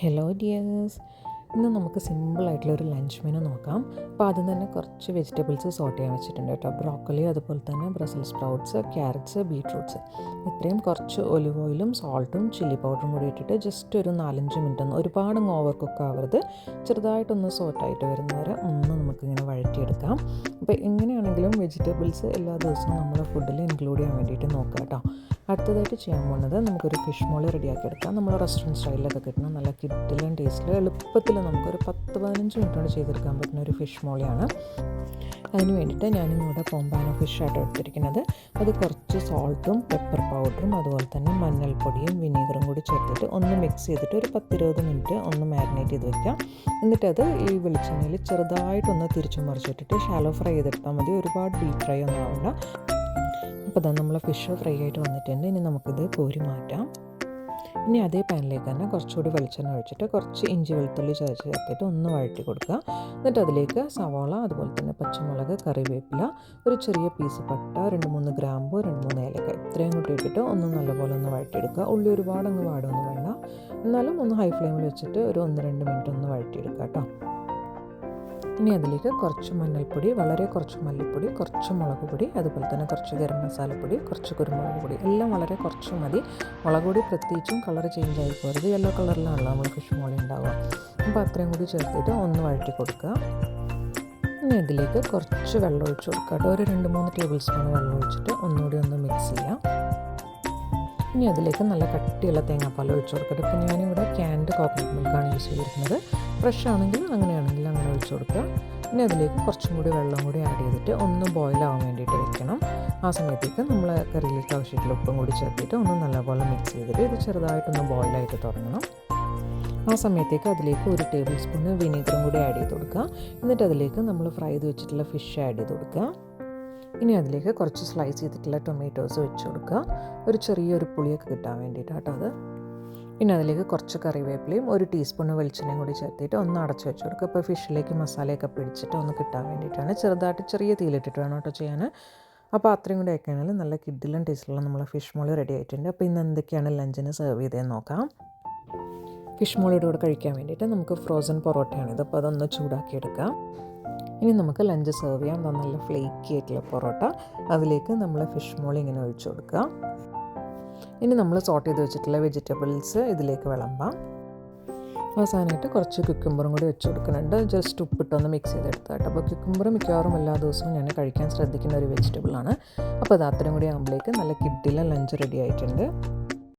Hello dears, ഇന്ന് നമുക്ക് സിമ്പിളായിട്ടുള്ളൊരു ലഞ്ച് മെനു നോക്കാം. അപ്പോൾ ആദ്യം തന്നെ കുറച്ച് വെജിറ്റബിൾസ് സോട്ട് ചെയ്യാൻ വെച്ചിട്ടുണ്ട് കേട്ടോ. ബ്രോക്കലി, അതുപോലെ തന്നെ ബ്രസൽസ് സ്പ്രൗട്ട്സ്, ക്യാരറ്റ്സ്, ബീട്രൂട്ട്സ്. ഇത്രയും കുറച്ച് ഒലിവ് ഓയിലും സോൾട്ടും ചില്ലി പൗഡറും കൂടി ഇട്ടിട്ട് ജസ്റ്റ് ഒരു 4-5 മിനിറ്റ് ഒന്ന്, ഒരുപാടങ്ങ് ഓവർ കുക്ക് ആവരുത്, ചെറുതായിട്ടൊന്ന് സോട്ടായിട്ട് വരുന്നവരെ ഒന്ന് നമുക്കിങ്ങനെ വഴറ്റിയെടുക്കാം. അപ്പോൾ എങ്ങനെയാണെങ്കിലും വെജിറ്റബിൾസ് എല്ലാ ദിവസവും നമ്മൾ ഫുഡിൽ ഇൻക്ലൂഡ് ചെയ്യാൻ വേണ്ടിയിട്ട് നോക്കാം കേട്ടോ. അടുത്തതായിട്ട് ചെയ്യാൻ പോകുന്നത് നമുക്കൊരു ഫിഷ് മോളി റെഡിയാക്കി എടുക്കാം. നമ്മൾ റെസ്റ്റോറൻറ്റ് സ്റ്റൈലിലൊക്കെ കിട്ടുന്ന നല്ല കിഡിലും ടേസ്റ്റിൽ എളുപ്പത്തിൽ നമുക്കൊരു 10-15 മിനിറ്റ് കൊണ്ട് ചെയ്തെടുക്കാൻ പറ്റുന്ന ഒരു ഫിഷ് മോളിയാണ്. അതിന് വേണ്ടിയിട്ട് ഞാനിന്നിവിടെ പൊമ്പാനോ ഫിഷായിട്ട് എടുത്തിരിക്കുന്നത്. അത് കുറച്ച് സോൾട്ടും പെപ്പർ പൗഡറും അതുപോലെ തന്നെ മഞ്ഞൾപ്പൊടിയും വിനീഗറും കൂടി ചേർത്തിട്ട് ഒന്ന് മിക്സ് ചെയ്തിട്ട് ഒരു 10-20 മിനിറ്റ് ഒന്ന് മാരിനേറ്റ് ചെയ്ത് വെക്കാം. എന്നിട്ടത് ഈ വെളിച്ചെണ്ണയിൽ ചെറുതായിട്ടൊന്ന് തിരിച്ചു മറിച്ചിട്ടിട്ട് ഷാലോ ഫ്രൈ ചെയ്തെടുത്താൽ മതി. ഒരുപാട് ഡീപ് ഫ്രൈ ഒന്നും ആവണ്ട. അപ്പോൾ അതാ നമ്മൾ ഫിഷ് ഫ്രൈ ആയിട്ട് വന്നിട്ടുണ്ട്. ഇനി നമുക്കിത് കോരി മാറ്റാം. ഇനി അതേ പാനിലേക്ക് തന്നെ കുറച്ചുകൂടി വെളിച്ചെണ്ണ ഒഴിച്ചിട്ട് കുറച്ച് ഇഞ്ചി വെളുത്തുള്ളി ചതച്ച് ചേർത്തിട്ട് ഒന്ന് വഴറ്റി കൊടുക്കുക. എന്നിട്ട് അതിലേക്ക് സവാള, അതുപോലെ തന്നെ പച്ചമുളക്, കറിവേപ്പില, ഒരു ചെറിയ പീസ് പട്ട, 2-3 ഗ്രാമ്പു, 2-3 ഏലക്ക, ഇത്രയും കൂട്ടി ഇട്ടിട്ട് ഒന്ന് നല്ലപോലെ ഒന്ന് വഴറ്റിയെടുക്കുക. ഉള്ളി ഒരുപാടങ്ങ് വാടൊന്നും വേണ്ട, എന്നാലും ഒന്ന് ഹൈ ഫ്ലെയിമിൽ വെച്ചിട്ട് ഒരു 1-2 മിനിറ്റ് ഒന്ന് വഴറ്റിയെടുക്കുക കേട്ടോ. ഇനി അതിലേക്ക് കുറച്ച് മഞ്ഞൾപ്പൊടി, വളരെ കുറച്ച് മല്ലിപ്പൊടി, കുറച്ച് മുളക് പൊടി, അതുപോലെ തന്നെ കുറച്ച് ഗരം മസാലപ്പൊടി, കുറച്ച് കുരുമുളക് പൊടി, എല്ലാം വളരെ കുറച്ച് മതി. മുളക് പൊടി പ്രത്യേകിച്ചും കളർ ചേഞ്ച് ആയി പോരുത്, യെല്ലോ കളറിലാണല്ലോ നമ്മൾ ഫിഷ് മോളി ഉണ്ടാവുക. അപ്പോൾ അത്രയും കൂടി ചേർത്തിട്ട് ഒന്ന് വഴറ്റി കൊടുക്കുക. ഇനി അതിലേക്ക് കുറച്ച് വെള്ളം ഒഴിച്ച് കൊടുക്കുക കേട്ടോ. ഒരു 2-3 ടേബിൾ സ്പൂൺ വെള്ളം ഒഴിച്ചിട്ട് ഒന്നുകൂടി ഒന്ന് മിക്സ് ചെയ്യാം. ഇനി അതിലേക്ക് നല്ല കട്ടിയുള്ള തേങ്ങാപ്പാൽ ഒഴിച്ച് കൊടുക്കട്ടെ. ഇപ്പോൾ ഞാനിവിടെ ക്യാൻഡ് കോക്കനട്ട് മിൽക്കാണ് യൂസ് ചെയ്തിരിക്കുന്നത്. ഫ്രഷ് ആണെങ്കിൽ അങ്ങനെയാണെങ്കിൽ അങ്ങനെ ഒഴിച്ച് കൊടുക്കുക. ഇനി അതിലേക്ക് കുറച്ചും കൂടി വെള്ളം കൂടി ആഡ് ചെയ്തിട്ട് ഒന്ന് ബോയിലാവാൻ വേണ്ടിയിട്ട് വെക്കണം. ആ സമയത്തേക്ക് നമ്മൾ കറിയിലേക്ക് ആവശ്യമായിട്ടുള്ള ഉപ്പും കൂടി ചേർത്തിട്ട് ഒന്ന് നല്ലപോലെ മിക്സ് ചെയ്തിട്ട് ഇത് ചെറുതായിട്ടൊന്ന് ബോയിലായിട്ട് തുടങ്ങണം. ആ സമയത്തേക്ക് അതിലേക്ക് 1 ടേബിൾ സ്പൂൺ വിനീഗറും കൂടി ആഡ് ചെയ്ത് കൊടുക്കുക. എന്നിട്ട് അതിലേക്ക് നമ്മൾ ഫ്രൈ ചെയ്ത് വെച്ചിട്ടുള്ള ഫിഷ് ആഡ് ചെയ്ത് കൊടുക്കുക. ഇനി അതിലേക്ക് കുറച്ച് സ്ലൈസ് ചെയ്തിട്ടുള്ള ടൊമാറ്റോസ് വെച്ച് കൊടുക്കുക. ഒരു ചെറിയൊരു പുളിയൊക്കെ കിട്ടാൻ വേണ്ടിയിട്ടാണ് കേട്ടോ അത്. പിന്നെ അതിലേക്ക് കുറച്ച് കറിവേപ്പിലയും 1 ടീസ്പൂൺ വെളിച്ചെണ്ണയും കൂടി ചേർത്തിട്ട് ഒന്ന് അടച്ച് വെച്ച് കൊടുക്കുക. ഇപ്പോൾ ഫിഷിലേക്ക് മസാലയൊക്കെ പിടിച്ചിട്ട് ഒന്ന് കിട്ടാൻ വേണ്ടിയിട്ടാണ്. ചെറുതായിട്ട് ചെറിയ തീയിലിട്ടിട്ട് വേണം കേട്ടോ ചെയ്യാൻ. അപ്പോൾ അത്രയും കൂടി ആക്കിയാൽ നല്ല കിഡിലും ടേസ്റ്റിലുള്ള നമ്മളെ ഫിഷ് മോളി റെഡി ആയിട്ടുണ്ട്. അപ്പോൾ ഇന്ന് എന്തൊക്കെയാണ് ലഞ്ചിന് സെർവ് ചെയ്തതെന്ന് നോക്കാം. ഫിഷ് മോളിയുടെ കൂടെ കഴിക്കാൻ വേണ്ടിയിട്ട് നമുക്ക് ഫ്രോസൺ പൊറോട്ടയാണിത്. അപ്പോൾ അതൊന്ന് ചൂടാക്കിയെടുക്കാം. ഇനി നമുക്ക് ലഞ്ച് സെർവ് ചെയ്യാം. നല്ല ഫ്ലേക്കി ആയിട്ടുള്ള പൊറോട്ട, അതിലേക്ക് നമ്മൾ ഫിഷ് മോളി ഇങ്ങനെ ഒഴിച്ചു കൊടുക്കുക. ഇനി നമ്മൾ സോട്ട് ചെയ്ത് വെച്ചിട്ടുള്ള വെജിറ്റബിൾസ് ഇതിലേക്ക് വിളമ്പാം. അവസാനമായിട്ട് കുറച്ച് കുക്കുംബറും കൂടി വെച്ച് കൊടുക്കുന്നുണ്ട്. ജസ്റ്റ് ഉപ്പിട്ടൊന്ന് മിക്സ് ചെയ്തെടുത്താൽ കേട്ടോ. അപ്പോൾ കുക്കുംബർ മിക്കവാറും എല്ലാ ദിവസവും ഞാൻ കഴിക്കാൻ ശ്രദ്ധിക്കുന്ന ഒരു വെജിറ്റബിളാണ്. അപ്പോൾ അത് അത്രയും കൂടി ആകുമ്പോഴേക്ക് നല്ല കിഡിലെ ലഞ്ച് റെഡി ആയിട്ടുണ്ട്.